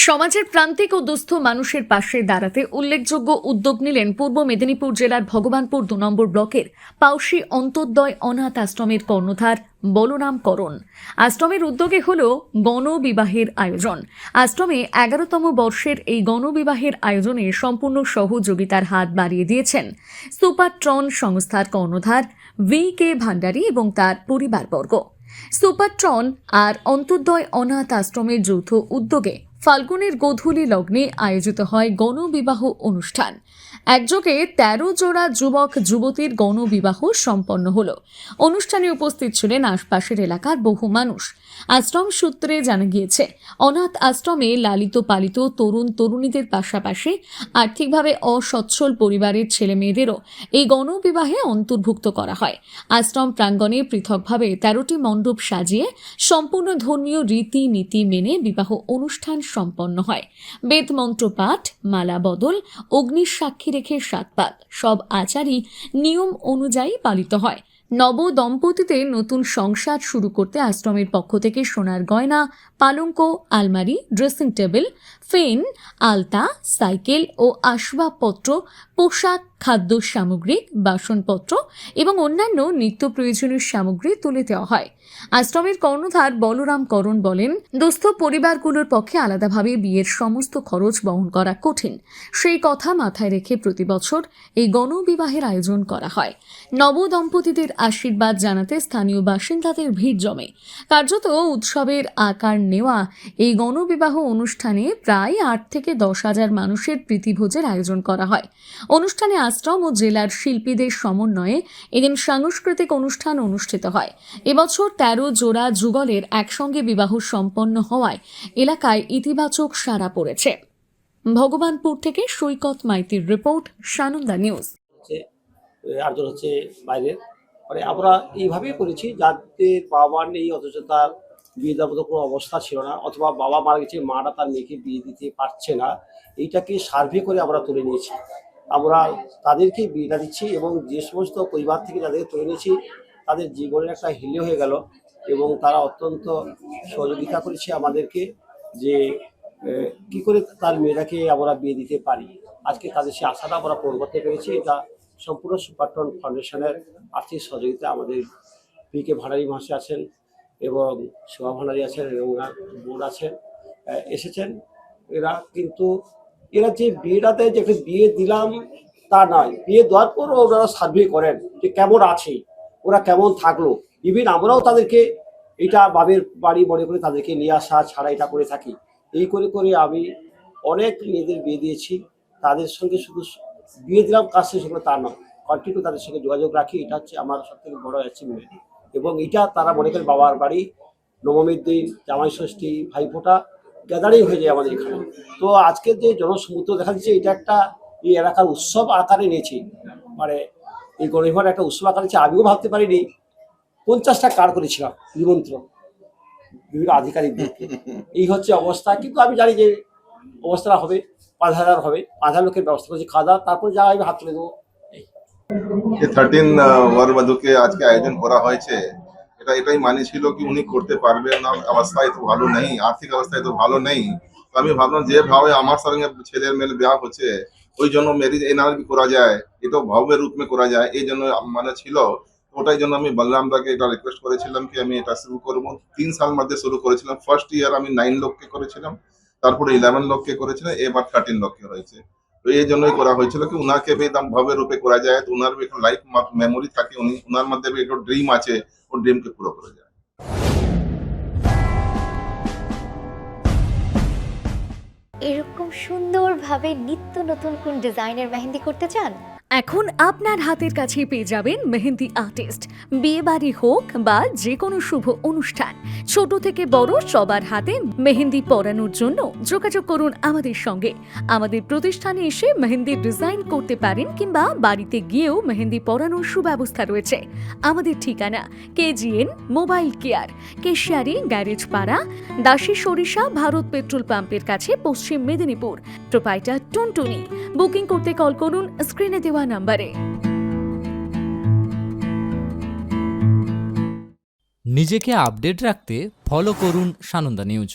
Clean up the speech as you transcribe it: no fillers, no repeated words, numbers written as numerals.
সমাজের প্রান্তিক ও দুস্থ মানুষের পাশে দাঁড়াতে উল্লেখযোগ্য উদ্যোগ নিলেন পূর্ব মেদিনীপুর জেলার ভগবানপুর ২ নম্বর ব্লকের পাউশি অন্তোদ্দয় অনাথ আশ্রমের কর্ণধার বলরাম করণ। আশ্রমের উদ্যোগে হল গণবিবাহের আয়োজন। আশ্রমে ১১তম বর্ষের এই গণবিবাহের আয়োজনে সম্পূর্ণ সহযোগিতার হাত বাড়িয়ে দিয়েছেন সুপারট্রন সংস্থার কর্ণধার VK ভান্ডারী এবং তার পরিবারবর্গ। সুপারট্রন আর অন্তোদ্দয় অনাথ আশ্রমের যৌথ উদ্যোগে ফাল্গুনের গোধূলি লগ্নে আয়োজিত হয় গণবিবাহ অনুষ্ঠান। একযোগে ১৩ জোড়া যুবক যুবতীর গণবিবাহ সম্পন্ন হল। অনুষ্ঠানে উপস্থিত ছিলেন আশপাশের এলাকার বহু মানুষ। আশ্রম সূত্রে জানা গিয়েছে, অনাথ আশ্রমে লালিত পালিত তরুণ তরুণীদের পাশাপাশি আর্থিকভাবে অসচ্ছল পরিবারের ছেলে মেয়েদেরও এই গণবিবাহে অন্তর্ভুক্ত করা হয়। আশ্রম প্রাঙ্গণে পৃথকভাবে ১৩টি মণ্ডপ সাজিয়ে সম্পূর্ণ ধর্মীয় রীতিনীতি মেনে বিবাহ অনুষ্ঠান সম্পন্ন হয়। বেদ মন্ত্র পাঠ, মালা বদল, অগ্নির সাক্ষী রেখে ৭ পাক সব আচারই নিয়ম অনুযায়ী পালিত হয়। নব দম্পতিতে নতুন সংসার শুরু করতে আশ্রমের পক্ষ থেকে সোনার গয়না, পালঙ্ক, আলমারি, ড্রেসিং টেবিল, ফেন, আলতা, সাইকেল ও আসবাবপত্র, পোশাক, খাদ্য সামগ্রী, বাসনপত্র এবং অন্যান্য নিত্য প্রয়োজনীয় সামগ্রী তুলে দেওয়া হয়। আশ্রমের কর্ণধার বলরাম করণ বলেন, দুস্থ পরিবারগুলোর পক্ষে আলাদাভাবে বিয়ের সমস্ত খরচ বহন করা কঠিন। সেই কথা মাথায় রেখে প্রতি বছর এই গণবিবাহের আয়োজন করা হয়। নব দম্পতিদের আশীর্বাদ জানাতে স্থানীয় বাসিন্দাদের ভিড় জমে। কার্যত উৎসবের আকার নেওয়া এই গণবিবাহ অনুষ্ঠানে প্রায় ৮ থেকে ১০ হাজার মানুষের প্রীতিভোজের আয়োজন করা হয়। অনুষ্ঠানে আশ্রম ও জেলার শিল্পীদের সমন্বয়ে এদিন সাংস্কৃতিক অনুষ্ঠান অনুষ্ঠিত হয়। এবছর ১৩ জোড়া যুগলের একসঙ্গে বিবাহ সম্পন্ন হওয়ায় এলাকায় ইতিবাচক সাড়া পড়েছে। ভগবানপুর থেকে সৈকত মাইতির রিপোর্ট, সানন্দা নিউজ। আরেকজন হচ্ছে বাইরের, মানে আমরা এইভাবেই করেছি যাদের বাবা নেই অথচ তার বিয়ে দেওয়ার মতো কোনো অবস্থা ছিল না, অথবা বাবা মারা গেছে, মারা তার মেয়েকে বিয়ে দিতে পারছে না, এইটাকে সার্ভে করে আমরা তুলে নিয়েছি। আমরা তাদেরকে বিয়েটা দিচ্ছি এবং যে সমস্ত পরিবার থেকে যাদেরকে তুলে নিয়েছি তাদের জীবনের একটা হিলে হয়ে গেল এবং তারা অত্যন্ত সহযোগিতা করেছে আমাদেরকে যে কি করে তার মেয়েটাকে আমরা বিয়ে দিতে পারি। আজকে তাদের সেই আশাটা আমরা পূরণ করতে পেরেছি। এটা সম্পূর্ণ সুপারট্রন ফাউন্ডেশনের আর্থিক সহযোগিতা। আমাদের VK ভান্ডারী মহাশয় আছেন এবং শোভা ভান্ডারী আছেন এবং ওনার বোন আছেন, এসেছেন। এরা যে বিয়েটাতে যে একটা বিয়ে দিলাম তা নয়, বিয়ে দেওয়ার পর ওনারা সার্ভে করেন যে কেমন আছে, ওরা কেমন থাকলো। ইভিন আমরাও তাদেরকে এটা বাবের বাড়ি মনে করে তাদেরকে নিয়ে আসা ছাড়া এটা করে থাকি। এই করে করে আমি অনেক মেয়েদের বিয়ে দিয়েছি। তাদের সঙ্গে শুধু বিয়ে দিলাম কাজ শেষ হলো তা নয়, কন্টিনিউ তাদের সঙ্গে যোগাযোগ রাখি। এটা হচ্ছে আমার সবথেকে বড় অ্যাচিভমেন্ট এবং এটা তারা মনে করেন বাবার বাড়ি, নবমীর দিন, জামাই ষষ্ঠী, ভাইফোঁটা গ্যাদারিং হয়ে যায় আমাদের এখানে। তো আজকের যে জনসমুদ্র দেখা যাচ্ছে এটা একটা এই এলাকার উৎসব আকারে নিয়েছি, মানে এই গণবিবাহের একটা উৎসব আকারে নিয়েছে। আমিও ভাবতে পারিনি 50টা কার্ড করেছিলাম নিমন্ত্রণ বিভিন্ন আধিকারিকদের, এই হচ্ছে অবস্থা। কিন্তু আমি জানি যে অবস্থাটা হবে ৫,০০০ হবে, ৫,০০০ লোকের ব্যবস্থা করেছি, খাওয়া দাওয়া, তারপরে যা আমি হাত তুলে দেবো। 13 বর বধূকে আজকে আয়োজন করা হয়েছে, এটাই মানে ছিল কি উনি করতে পারবেন না, অবস্থা এত ভালো নেই, আর্থিক অবস্থা এত ভালো নেই। তো আমি ভাবলাম যে ভাবে আমার সঙ্গে ছেলের মেয়ের বিবাহ হচ্ছে ওই জন্য ম্যারেজ এনার করা যায়, এটা ভব্যের রূপে করা যায়, এই জন্য মানে ছিল। ওটাই জন্য আমি বলরাম দাকে এটা রিকোয়েস্ট করেছিলাম কি আমি এটা শুরু করবো। 3 সাল মধ্যে শুরু করেছিলাম। ফার্স্ট ইয়ার আমি 9 লোককে করেছিলাম, তারপরে 11 লোককে করেছিলাম, এবার 13 লোককে হয়েছে। তো এই জন্যই করা হয়েছিল কি উনাকে একদম ভব্য রূপে করা যায়, তো উনার একটা লাইফ মেমোরি থাকে, উনার মধ্যে একটা ড্রিম আছে, ও ড্রিমকে পুরো করা যায়। এরকম সুন্দরভাবে নিত্য নতুন কোন ডিজাইনের মেহেন্দি করতে চান? এখন আপনার হাতের কাছে পেয়ে যাবেন মেহেন্দি আর্টিস্ট। বিয়ে বাড়ি হোক বা যে কোনো শুভ অনুষ্ঠান, ছোট থেকে বড় সবার হাতে মেহেন্দি পরানোর জন্য যোগাযোগ করুন আমাদের সঙ্গে। আমাদের প্রতিষ্ঠানে এসে মেহেন্দির ডিজাইন করতে পারেন কিংবা বাড়িতে গিয়েও মেহেন্দি পরানোর সুব্যবস্থা রয়েছে। আমাদের ঠিকানা KGN mobile care, Keshiary garage পাড়া, দাসী সরিষা ভারত পেট্রোল পাম্পের কাছে, পশ্চিম মেদিনীপুর। প্রোপাইটার টুনটুনি। বুকিং করতে কল করুন স্ক্রিনে দেওয়া নাম্বারে। নিজেকে আপডেট রাখতে ফলো করুন সানন্দা নিউজ।